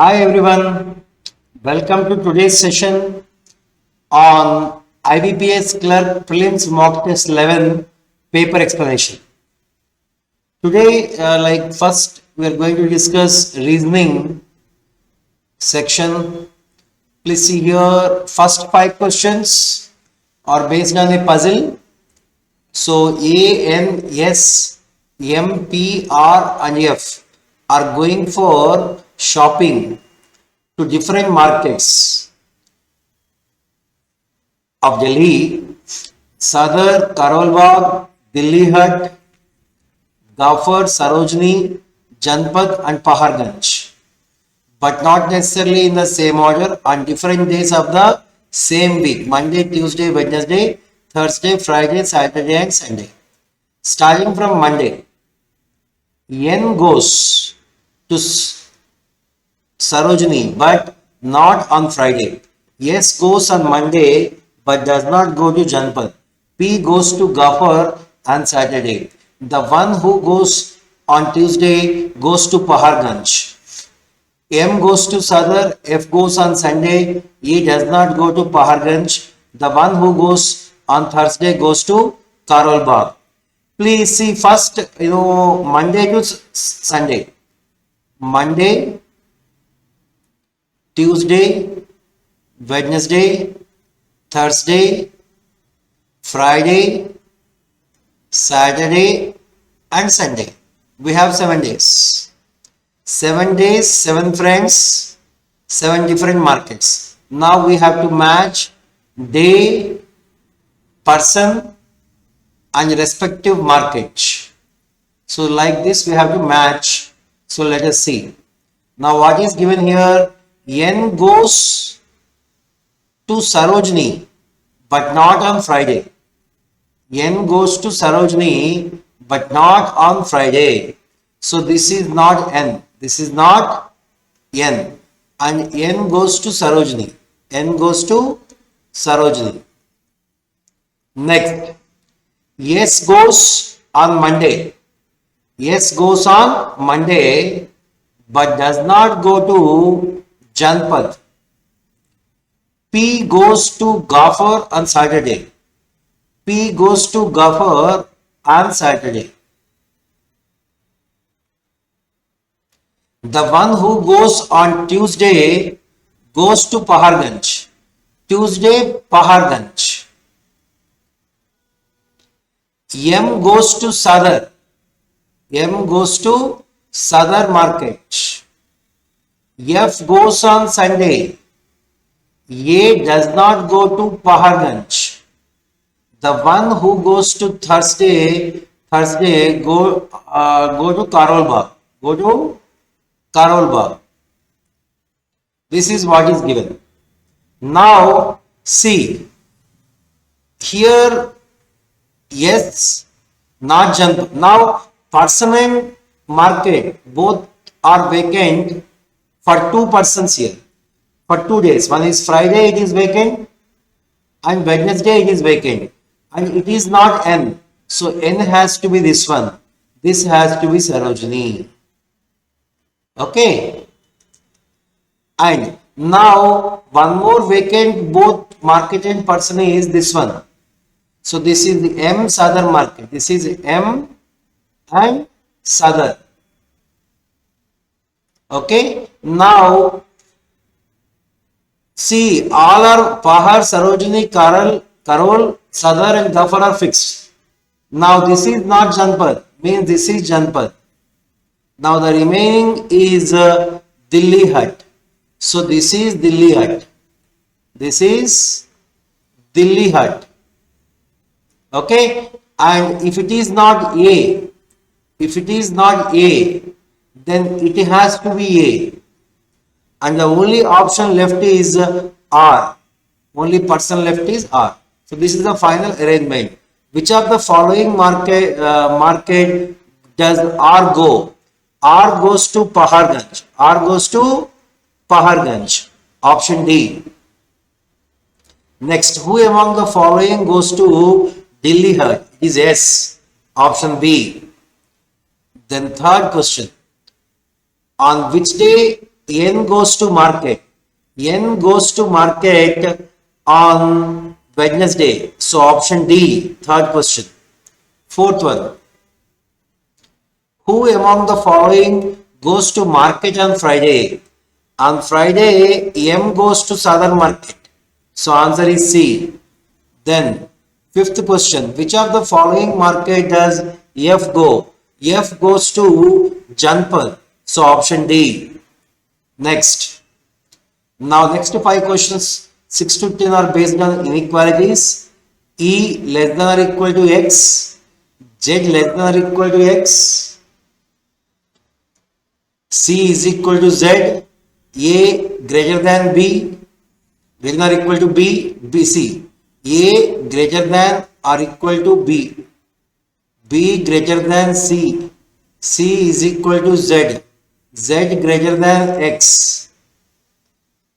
Hi everyone, welcome to today's session on IBPS Clerk Prelims Mock Test 11 paper explanation. Today, first, we are going to discuss reasoning section. Please see here, first 5 questions are based on a puzzle. So, A, N, S, M, P, R and F are going for shopping to different markets of Delhi, Sadar, Karolbagh, Delhi Hut, Gafar, Sarojini, Janpad and Paharganj, but not necessarily in the same order on different days of the same week: Monday, Tuesday, Wednesday, Thursday, Friday, Saturday and Sunday. Starting from Monday, N goes to Sarojini but not on Friday. S goes on Monday but does not go to Janpad. P goes to Gafar on Saturday. The one who goes on Tuesday goes to Paharganj. M goes to Sadar, F goes on Sunday, E does not go to Paharganj. The one who goes on Thursday goes to Karolbagh. Please see first, Monday to Sunday. Monday, Tuesday, Wednesday, Thursday, Friday, Saturday and Sunday. We have 7 days. 7 days, 7 friends, 7 different markets. Now we have to match day, person and respective market. So like this we have to match. So let us see. Now what is given here? N goes to Sarojini but not on Friday. N goes to Sarojini but not on Friday. So this is not N. This is not N. And N goes to Sarojini. N goes to Sarojini. Next, S goes on Monday. S goes on Monday but does not go to Janpad. P goes to Gafar on Saturday. P goes to Gafar on Saturday. The one who goes on Tuesday goes to Paharganj. Tuesday, Paharganj. M goes to Sadar. M goes to Sadar market. F goes on Sunday. A does not go to Paharganj. The one who goes to Thursday go to Karolbagh. Go to Karolbagh. This is what is given. Now see here. Yes, not Janpad. Now person and market both are vacant for 2 persons here. For 2 days. One is Friday, it is vacant, and Wednesday it is vacant. And it is not N. So N has to be this one. This has to be Sarojini. Okay. And now one more vacant both market and person is this one. So this is the M Sadar market. This is M and Sadar. Okay. Now see, all are Pahar, Sarojini, Karol, Sadar and Gafar are fixed. Now this is not Janpad, means this is Janpad. Now the remaining is Delhi Hut. So this is Delhi Hut. This is Delhi Hut. Okay. And if it is not A, then it has to be A. And the only option left is R. Only person left is R. So this is the final arrangement. Which of the following market does R go? R goes to Paharganj. R goes to Paharganj. Option D. Next, who among the following goes to Delhi Hut? Is S. Option B. Then third question. On which day N goes to market. N goes to market on Wednesday. So option D, third question. Fourth one. Who among the following goes to market on Friday? On Friday, M goes to southern market. So answer is C. Then fifth question. Which of the following market does F go? F goes to Janpur. So option D. Next. Now next 5 questions. 6 to 10 are based on inequalities. E less than or equal to X. Z less than or equal to X. C is equal to Z. A greater than B. Greater than or equal to B. B, C. A greater than or equal to B. B greater than C. C is equal to Z. Z greater than X.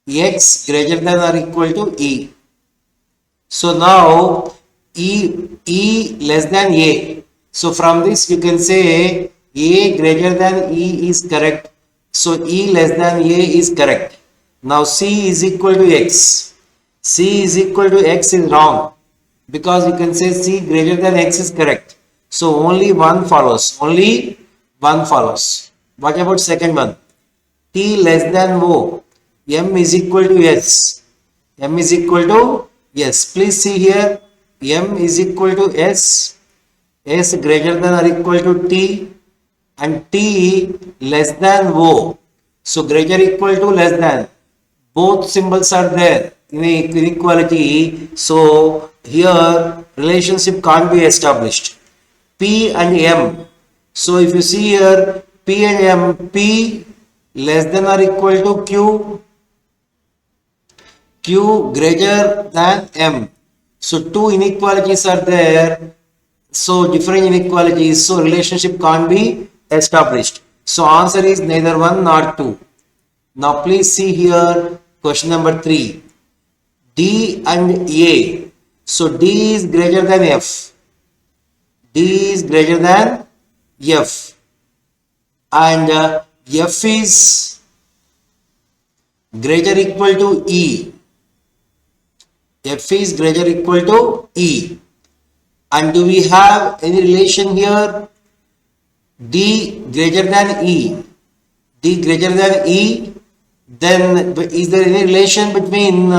X greater than or equal to E. So now E less than A. So from this you can say A greater than E is correct. So E less than A is correct. Now C is equal to X. C is equal to X is wrong, because you can say C greater than X is correct. So only one follows. Only one follows. What about second one? T less than O. M is equal to S. M is equal to S. Please see here. M is equal to S. S greater than or equal to T. And T less than O. So greater equal to less than. Both symbols are there in inequality. So here relationship can't be established. P and M. So if you see here P and M, P less than or equal to Q. Q greater than M. So two inequalities are there. So different inequalities. So relationship can't be established. So answer is neither one nor two. Now please see here question number 3. D and A. So D is greater than F. D is greater than F. And F is greater equal to E. F is greater equal to E. And do we have any relation here? D greater than E. D greater than E. Then is there any relation between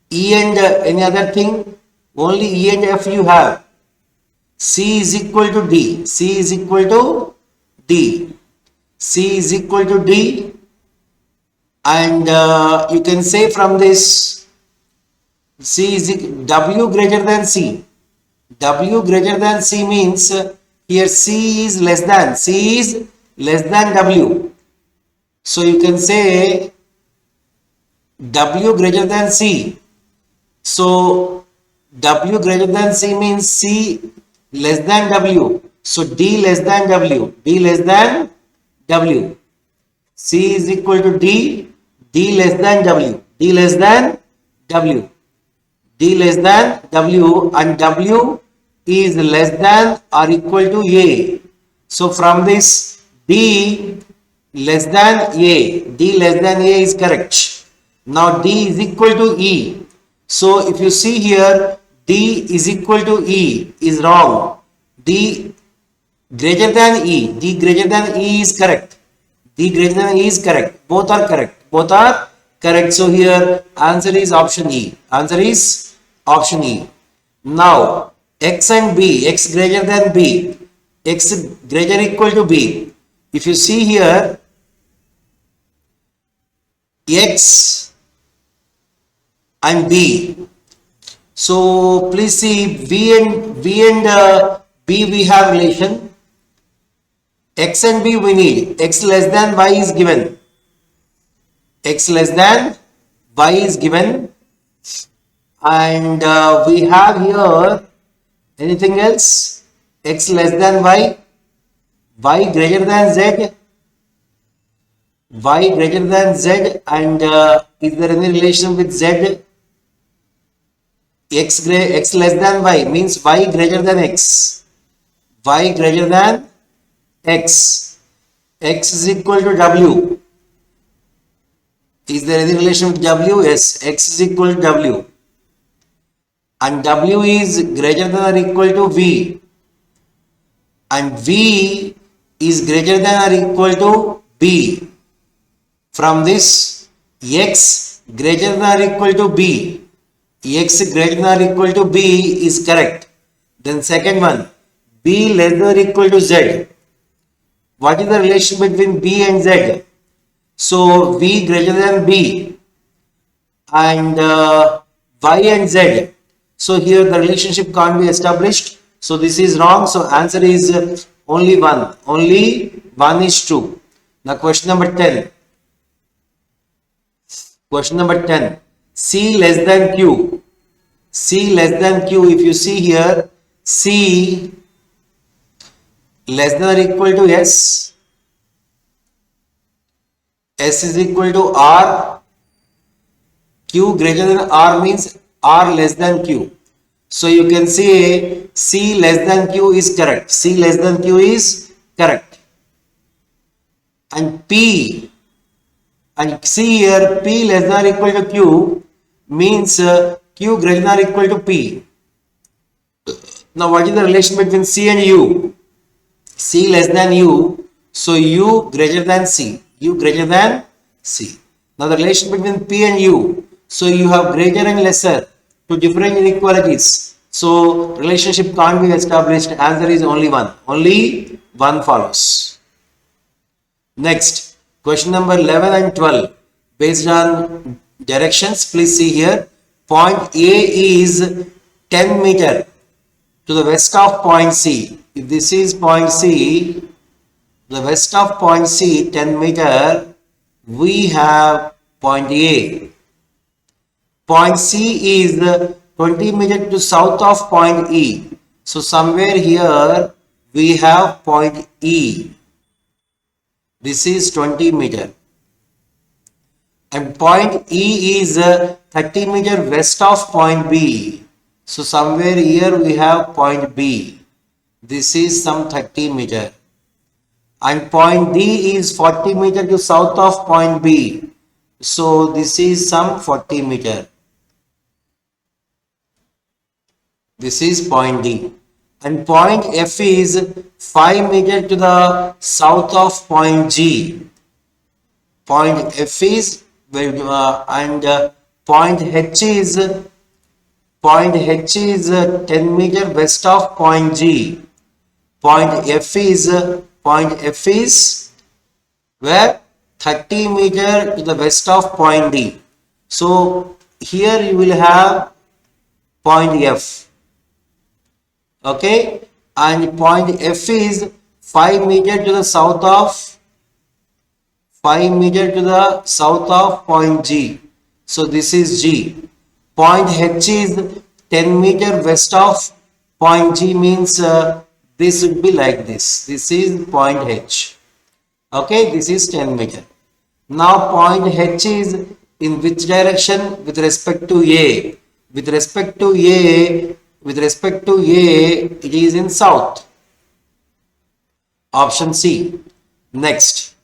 E and any other thing? Only E and F you have. C is equal to D. C is equal to D. C is equal to D. And you can say from this C is W greater than C. W greater than C means here C is less than. C is less than W. So you can say W greater than C. So W greater than C means C less than W. So D less than W. D less than W. C is equal to D. D less than W. D less than W. D less than W, and W is less than or equal to A. So from this D less than A. D less than A is correct. Now D is equal to E. So if you see here D is equal to E is wrong. D greater than E. D greater than E is correct. D greater than E is correct. Both are correct. Both are correct. So here answer is option E. Answer is option E. Now X and B. X greater than B. X greater equal to B. If you see here X and B. So please see V and B we have relation. X and B we need. X less than Y is given. X less than Y is given. And we have here anything else? X less than Y. Y greater than Z. Y greater than Z. And is there any relation with Z? X less than Y means Y greater than X. Y greater than X. X is equal to W. Is there any relation with W? Yes, X is equal to W. And W is greater than or equal to V. And V is greater than or equal to B. From this, X greater than or equal to B. X greater than or equal to B is correct. Then second one, B less than or equal to Z. What is the relation between B and Z? So V greater than B and Y and Z. So here the relationship can't be established. So this is wrong. So answer is only one. Only one is true. Now question number 10. Question number 10. C less than Q. C less than Q. If you see here, C less than or equal to S. S is equal to R. Q greater than R means R less than Q. So you can say C less than Q is correct. C less than Q is correct. And P, and see here, P less than or equal to Q means Q greater than or equal to P. Now what is the relation between C and U? C less than U, so U greater than C. U greater than C. Now the relation between P and U, so you have greater and lesser to different inequalities. So relationship can't be established. Answer is only one. Only one follows. Next, question number 11 and 12. Based on directions, please see here. Point A is 10 meter to the west of point C. If this is point C, the west of point C, 10 meter, we have point A. Point C is 20 meter to south of point E. So somewhere here we have point E. This is 20 meter. And point E is 30 meter west of point B. So somewhere here we have point B. This is some 30 meter. And point D is 40 meter to south of point B. So this is some 40 meter. This is point D. And point F is 5 meter to the south of point G. Point F is point H is 10 meter west of point G. Point F is where 30 meter to the west of point D. So here you will have point F. Okay, and point F is 5 meter to the south of 5 meter to the south of point G. So this is G. Point H is 10 meter west of point G means this would be like this. This is point H. Okay, this is 10 meter. Now point H is in which direction with respect to A? With respect to A, it is in south. Option C. Next.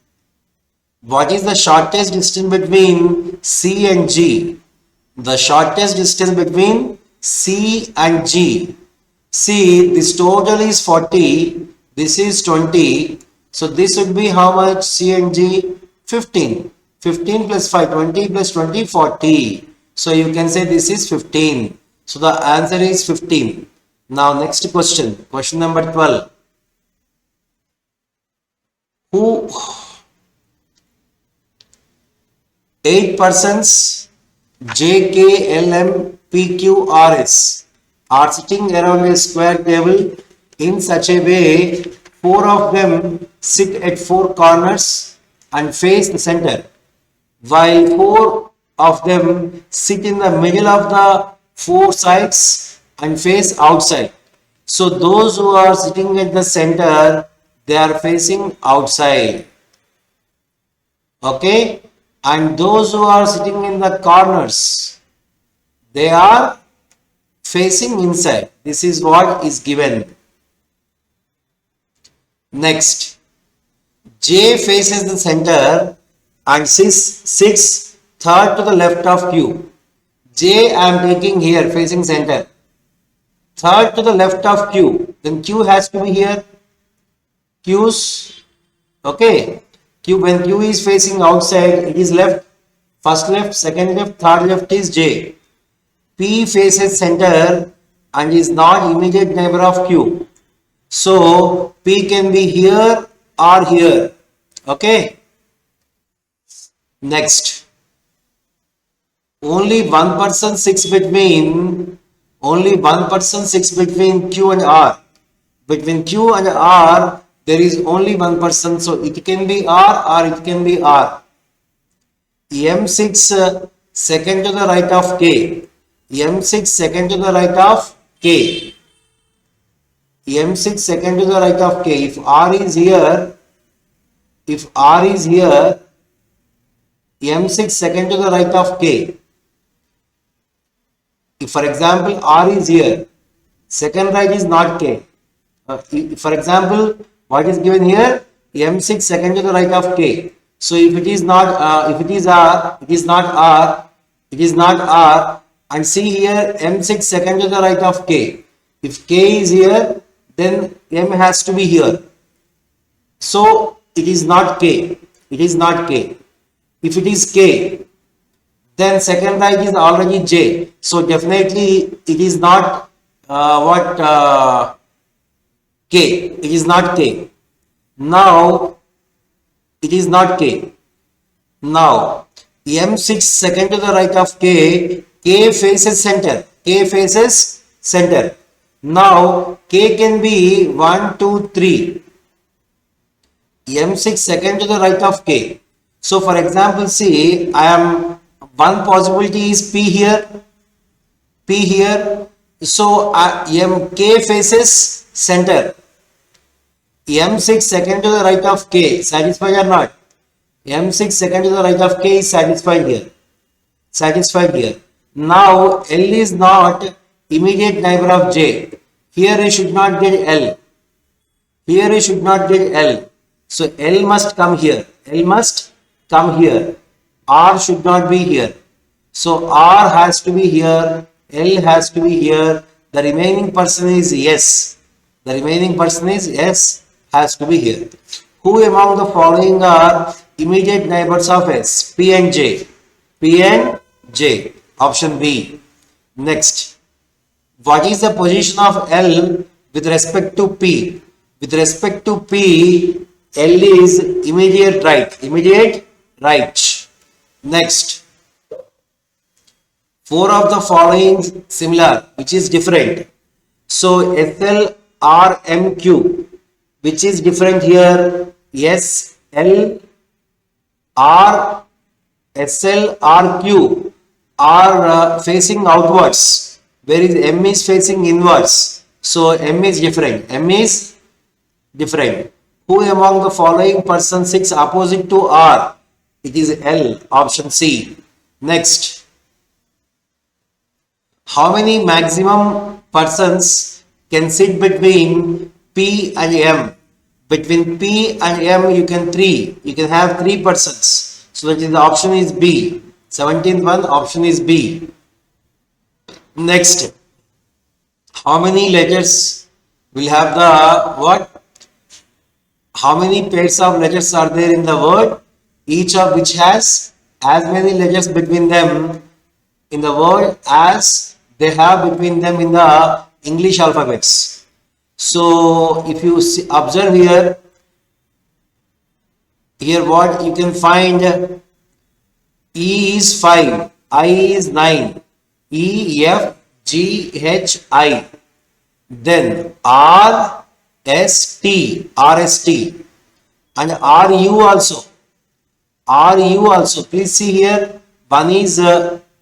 What is the shortest distance between C and G? The shortest distance between C and G. See, this total is 40. This is 20. So this would be how much? C and G? 15. 15 plus 5, 20 plus 20, 40. So you can say this is 15. So the answer is 15. Now next question. Question number 12. Who 8 persons J, K, L, M, P, Q, R, S are sitting around a square table in such a way 4 of them sit at 4 corners and face the center, while 4 of them sit in the middle of the 4 sides and face outside. So those who are sitting at the center, they are facing outside. Okay, and those who are sitting in the corners, they are facing inside. This is what is given. Next, J faces the center and sits third to the left of Q. J I am taking here facing center. Third to the left of Q. Then Q has to be here. Q's, okay. Q, when Q is facing outside, it is left. First left, second left, third left is J. P faces center and is not immediate neighbor of Q. So P can be here or here. Okay. Next. Only one person sits between Q and R. Between Q and R, there is only one person. So it can be R or it can be R. M6 second to the right of K. M6 second to the right of K. M6 second to the right of K. If R is here, M6 second to the right of K. If for example R is here, second right is not K. For example, what is given here? M6 second to the right of K. So if it is not, if it is R, it is not R, it is not R. And see here, M6 second to the right of K. If K is here, then M has to be here. So it is not K. It is not K. If it is K, then second right is already J. So definitely it is not K. It is not K. Now it is not K. Now M6 second to the right of K. K faces center. K faces center. Now K can be 1, 2, 3. M6 second to the right of K. So for example, see, one possibility is P here. P here. So K faces center. M6 second to the right of K, satisfied or not? M6 second to the right of K is satisfied here. Satisfied here. Now L is not immediate neighbor of J. Here I should not get L. Here I should not get L. So L must come here. L must come here. R should not be here. So R has to be here. L has to be here. The remaining person is S. The remaining person is S, has to be here. Who among the following are immediate neighbors of S? P and J. P and J. Option B. Next. What is the position of L with respect to P? With respect to P, L is immediate right. Immediate right. Next. 4 of the following similar, which is different. So SL R M Q, which is different here. S L R SL R Q are facing outwards, whereas M is facing inwards. So M is different. M is different. Who among the following person sits opposite to R? It is L. Option C. Next. How many maximum persons can sit between P and M? Between P and M you can have 3 persons. So that is the option is B. 17th one, option is B. Next. How many letters will have the what? How many pairs of letters are there in the word? Each of which has as many letters between them in the word as they have between them in the English alphabets. So if you observe here what you can find, E is 5, I is 9, E, F, G, H, I. Then R, S, T, and R, U also. R, U also. Please see here, one is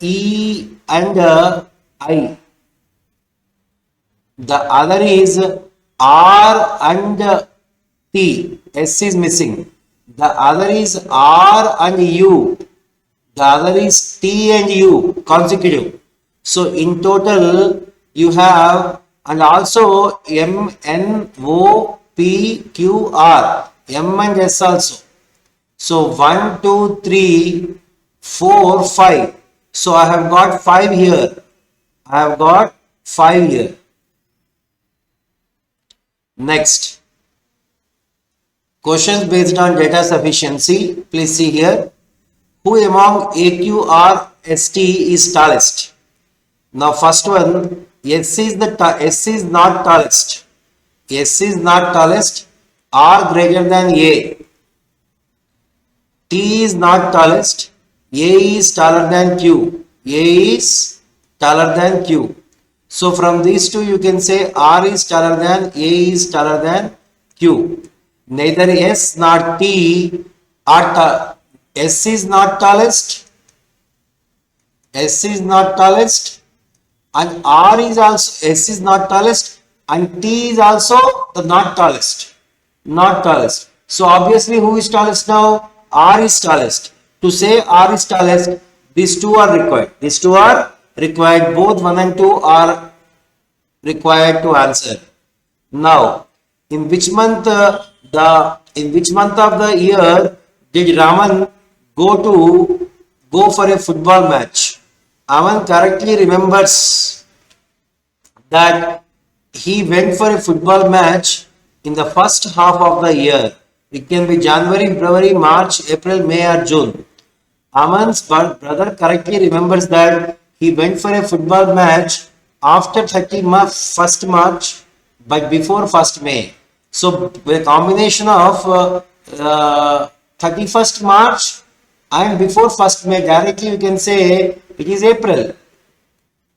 E and I. The other is R and T. S is missing. The other is R and U. The other is T and U consecutive. So in total you have, and also M, N, O, P, Q, R. M and S also. So 1, 2, 3, 4, 5. So I have got 5 here. I have got 5 here. Next. Questions based on data sufficiency. Please see here. Who among AQRST is tallest? Now first one, S is not tallest. S is not tallest. R greater than A. T is not tallest. A is taller than Q. A is taller than Q. So from these two you can say R is taller than A is taller than Q. Neither S nor T are tall. S is not tallest. S is not tallest. And R is also, S is not tallest. And T is also the not tallest. Not tallest. So obviously who is tallest now? R is tallest. To say R is tallest, these two are required. These two are required. Both 1 and 2 are required to answer. Now, in which month of the year did Raman go for a football match? Aman correctly remembers that he went for a football match in the first half of the year. It can be January, February, March, April, May or June. Aman's brother correctly remembers that he went for a football match after 1st March but before 1st May. So the combination of 31st March and before 1st May, directly you can say it is April.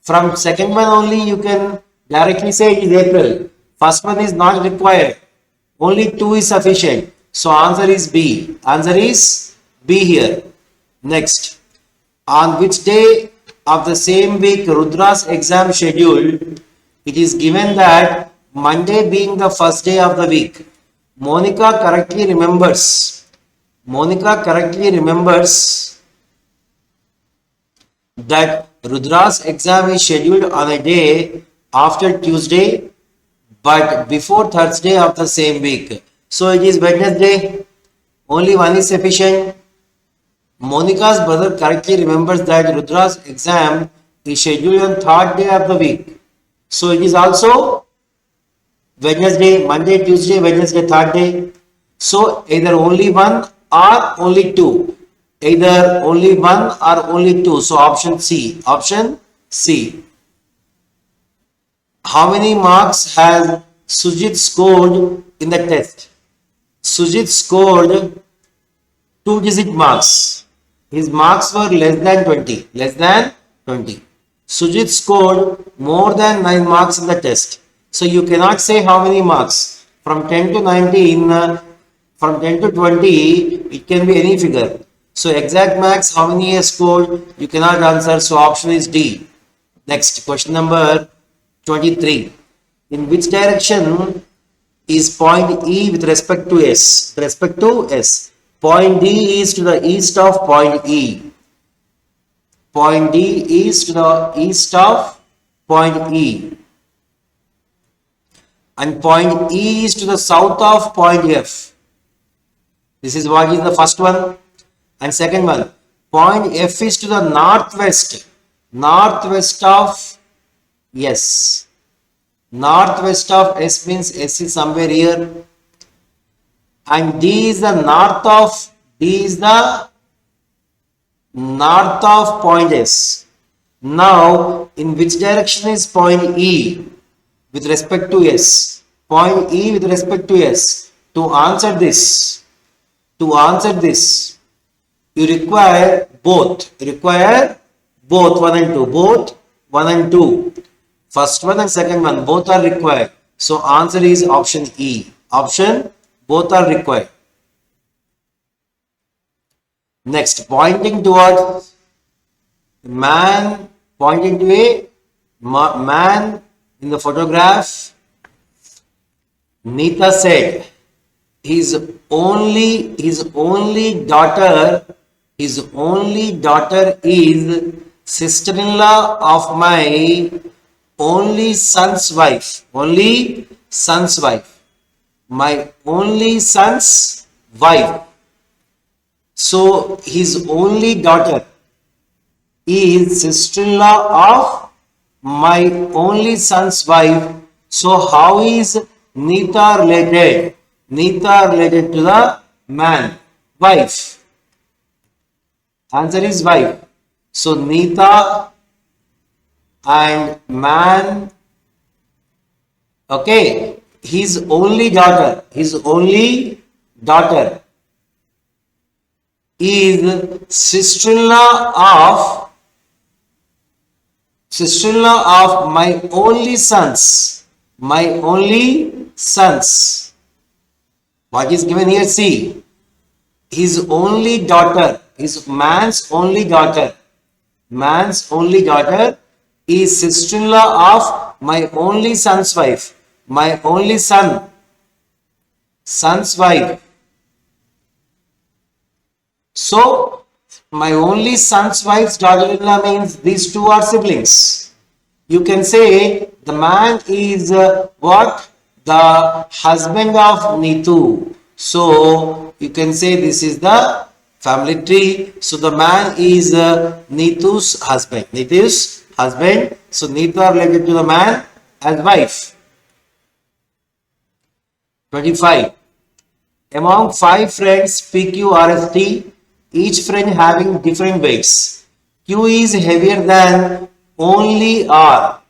From second one only you can directly say it is April. First one is not required. Only 2 is sufficient. So answer is B. Answer is B here. Next. On which day of the same week Rudra's exam scheduled? It is given that Monday being the first day of the week. Monica correctly remembers that Rudra's exam is scheduled on a day after Tuesday but before Thursday of the same week. So it is Wednesday. Only 1 is sufficient. Monica's brother correctly remembers that Rudra's exam is scheduled on 3rd day of the week. So it is also Wednesday, Monday, Tuesday, Wednesday, 3rd day. So either only 1 or only 2. Either only 1 or only 2. So option C. Option C. How many marks has Sujit scored in the test? Sujit scored 2-digit marks. His marks were less than 20. Less than 20. Sujit scored more than 9 marks in the test. So you cannot say how many marks. From 10 to 19, from 10 to 20, it can be any figure. So exact marks, how many he has scored, you cannot answer. So option is D. Next, question number 23. In which direction is point E with respect to S? With respect to S. Point D is to the east of point E. Point D is to the east of point E. And point E is to the south of point F. This is what is the first one. And second one, point F is to the northwest. Northwest of S. Northwest of S means S is somewhere here. And D is the north of point S. Now, in which direction is point E with respect to S? Point E with respect to S. To answer this, you require both. You require both 1 and 2. Both 1 and 2. First one and second one, both are required. So answer is option E. Option, both are required. Next, pointing towards man, pointing to a man in the photograph. Neeta said his only daughter is sister-in-law of my only son's wife. Only son's wife. My only son's wife. So his only daughter. is sister-in-law of my only son's wife. So how is Nita related? Nita related to the man, wife. Answer is wife. So Nita and man, okay, his only daughter is sister-in-law of my only sons. My only sons. What is given here? See, his only daughter, his man's only daughter is sister-in-law of my only son's wife. My only son's wife. So, my only son's wife's daughter-in-law means these two are siblings. You can say the man is what? The husband of Neetu. So, you can say this is the family tree. So, the man is Neetu's husband. Neetu's husband. So, Neetu are related to the man as wife. 25. Among 5 friends, PQ, RST, each friend having different weights. Q is heavier than only R.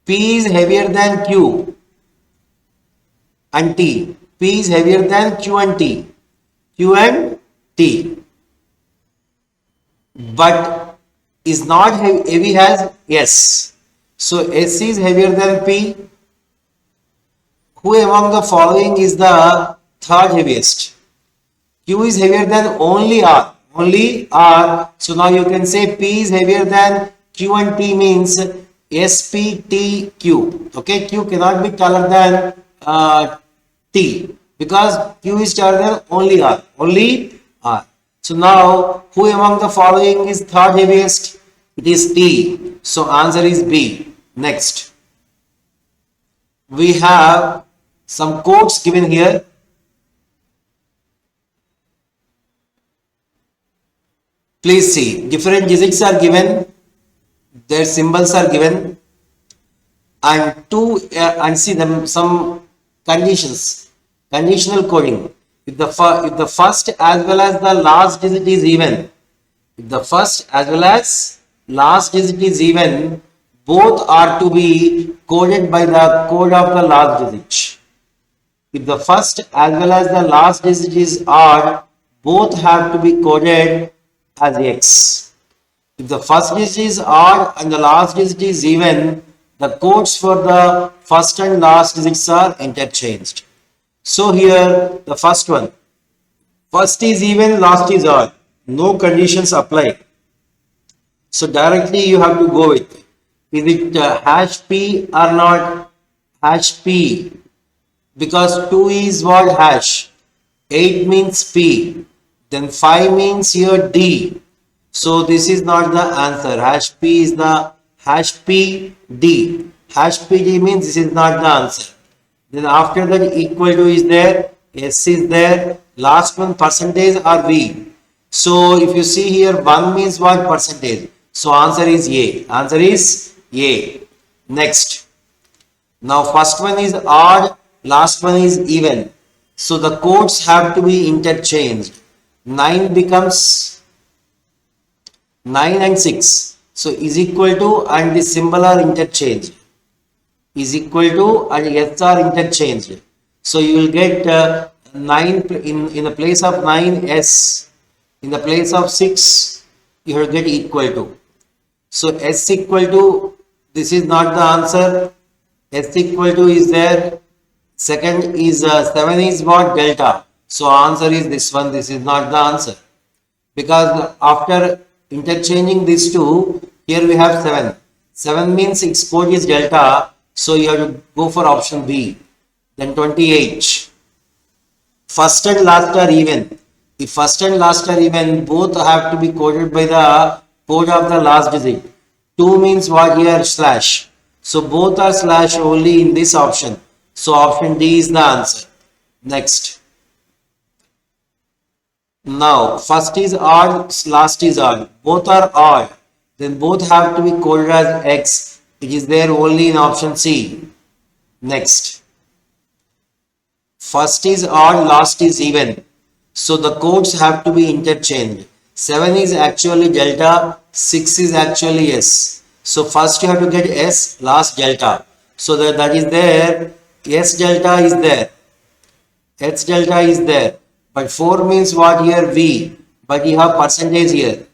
P is heavier than Q and T. P is heavier than Q and T. Q and T. But is not heavy as S. So S is heavier than P. Who among the following is the third heaviest? Q is heavier than only R. Only R. So now you can say P is heavier than Q and T means SPTQ. Okay, Q cannot be taller than T because Q is taller than only R. Only R. So now who among the following is third heaviest? It is T. So answer is B. Next. We have some quotes given here. Please see, different digits are given, their symbols are given, and see them some conditions, conditional coding. If the first as well as the last digit is even, if the first as well as last digit is even, both are to be coded by the code of the last digit. If the first as well as the last digit is odd, both have to be coded as X. If the first digit is odd and the last digit is even, the codes for the first and last digits are interchanged. So here the first one, first is even, last is odd. No conditions apply. So directly you have to go with, is it hash P or not hash P? Because 2 is what? Hash. 8 means P. Then 5 means here D. So this is not the answer. Hash P is the hash P D. Hash P D means this is not the answer. Then after that equal to is there. S is there. Last one percentage or V. So if you see here 1 means what? Percentage. So answer is A. Answer is A. Next. Now first one is odd. Last one is even. So the codes have to be interchanged. 9 becomes 9 and 6. So is equal to and the symbol are interchanged. Is equal to and S are interchanged. So you will get 9 in the place of 9 S. In the place of 6 you will get equal to. So S equal to, this is not the answer. S equal to is there. Second is 7 is what? Delta. So answer is this one. This is not the answer. Because after interchanging these two, here we have 7. 7 means its code is delta. So you have to go for option B. Then 28. First and last are even. If first and last are even, both have to be coded by the code of the last digit. 2 means what? Here slash. So both are slash only in this option. So option D is the answer. Next. Now, first is odd, last is odd. Both are odd. Then both have to be coded as X. It is there only in option C. Next. First is odd, last is even. So the codes have to be interchanged. 7 is actually delta, 6 is actually S. So first you have to get S, last delta. So that is there. S delta is there. H delta is there. But 4 means what here? V. But you have percentage here.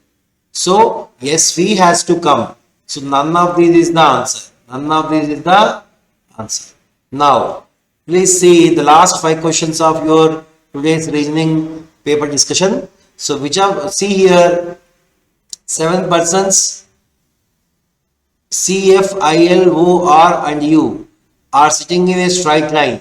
So SV has to come. So none of these is the answer. None of these is the answer. Now, please see the last 5 questions of your today's reasoning paper discussion. So which are, see here, 7 persons C, F, I, L, O, R and U are sitting in a straight line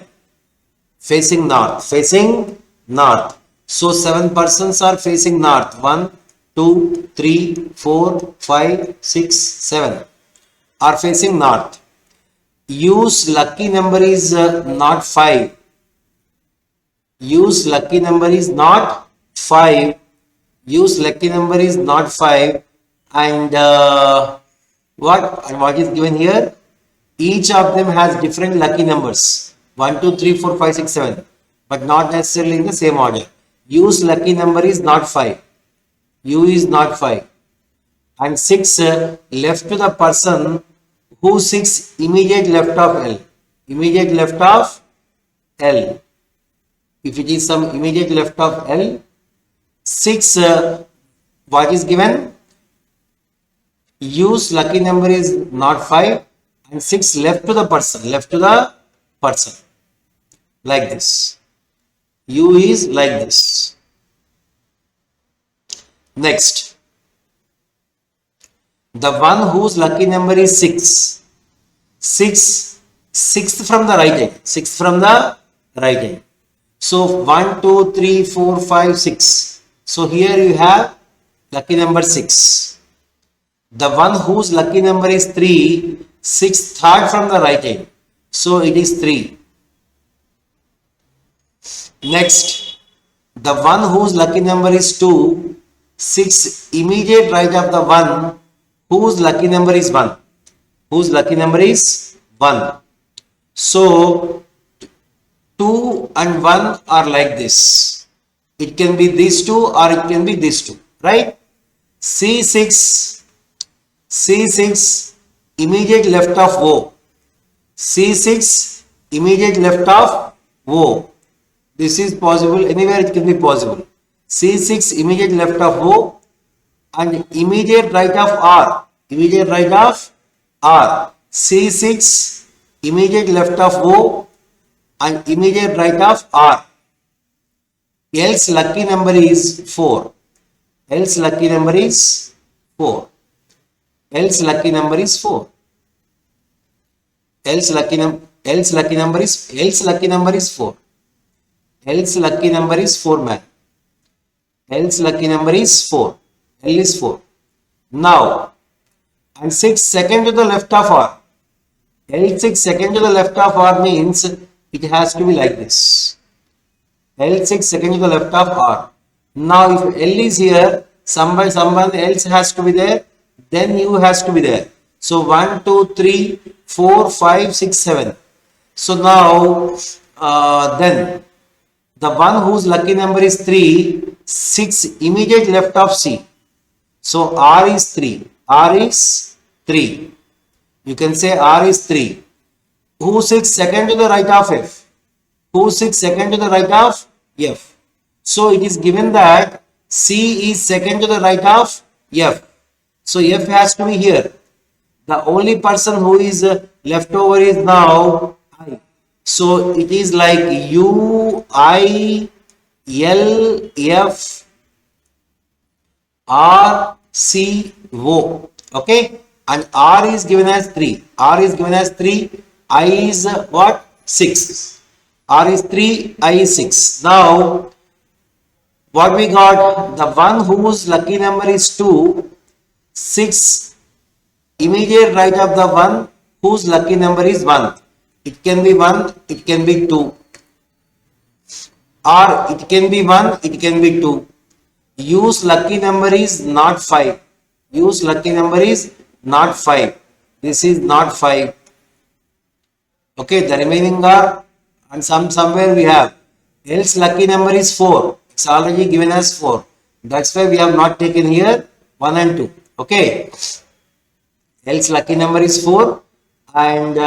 facing north. Facing north. So 7 persons are facing north. 1, 2, 3, 4, 5, 6, 7 are facing north. Use lucky number is not 5. Use lucky number is not 5. Use lucky number is not 5. And what is given here? Each of them has different lucky numbers. 1, 2, 3, 4, 5, 6, 7. But not necessarily in the same order. Use lucky number is not 5. U is not 5. And 6 left to the person who 6 immediate left of L. Immediate left of L. If it is some immediate left of L, 6 what is given? Use lucky number is not 5 and 6 left to the person. Left to the person. Like this. U is like this. Next. The one whose lucky number is 6. 6th from the right hand. 6th from the right hand. So 1, 2, 3, 4, 5, 6. So here you have lucky number 6. The one whose lucky number is 3, 6th third from the right hand. So it is 3. Next, the one whose lucky number is 2, 6 immediate right of the one whose lucky number is 1. Whose lucky number is 1. So 2 and 1 are like this. It can be these two or it can be these two, right? C6 immediate left of O. C6 immediate left of O. This is possible, anywhere it can be possible. C6 immediate left of O and immediate right of R. Immediate right of R. C6 immediate left of O and immediate right of R. Else lucky number is 4. Else lucky number is 4. Else lucky number is 4. Else lucky number is 4. Else lucky number is 4, man. Else lucky number is 4. L is 4. Now, and 6 second to the left of R. L6 second to the left of R means it has to be like this. L6 second to the left of R. Now, if L is here, someone else has to be there, then U has to be there. So 1, 2, 3, 4, 5, 6, 7. So now, then the one whose lucky number is 3, 6 immediate left of C. So R is 3. R is 3. You can say R is 3. Who 6 second to the right of F? Who 6 second to the right of F? So it is given that C is second to the right of F. So F has to be here. The only person who is left over is now I. So it is like U, I, L, F, R, C, O. Okay. And R is given as 3. R is given as 3. I is what? 6. R is 3. I is 6. Now, what we got? The one whose lucky number is 2. 6 immediate right of the one whose lucky number is 1. It can be 1, it can be 2. Or it can be 1, it can be 2. use lucky number is not 5. Use lucky number is not 5. This is not 5. Okay, the remaining are, and somewhere we have, else lucky number is 4. It's already given as 4. That's why we have not taken here 1 and 2. Okay, else lucky number is 4, and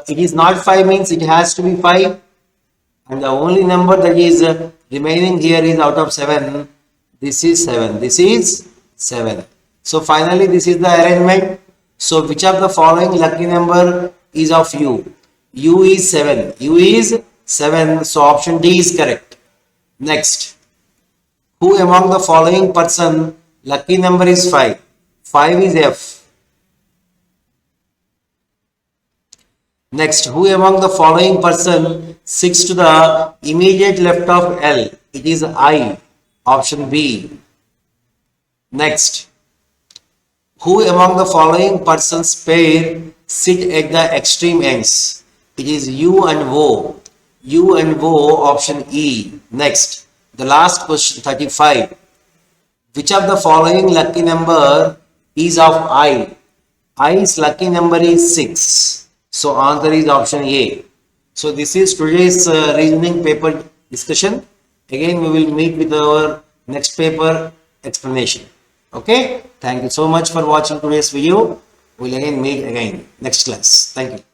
it is not 5 means it has to be 5, and the only number that is remaining here is out of 7. This is 7. This is 7. So finally this is the arrangement. So which of the following lucky number is of U? U is 7. U is 7. So option D is correct. Next, who among the following person lucky number is 5? 5 is F. Next, who among the following person sits to the immediate left of L? It is I. Option B. Next, who among the following persons pair sit at the extreme ends? It is U and O. U and O, option E. Next, the last question, 35. Which of the following lucky number is of I? I's lucky number is 6. So answer is option A. So this is today's reasoning paper discussion. Again we will meet with our next paper explanation. Okay. Thank you so much for watching today's video. We'll again meet again next class. Thank you.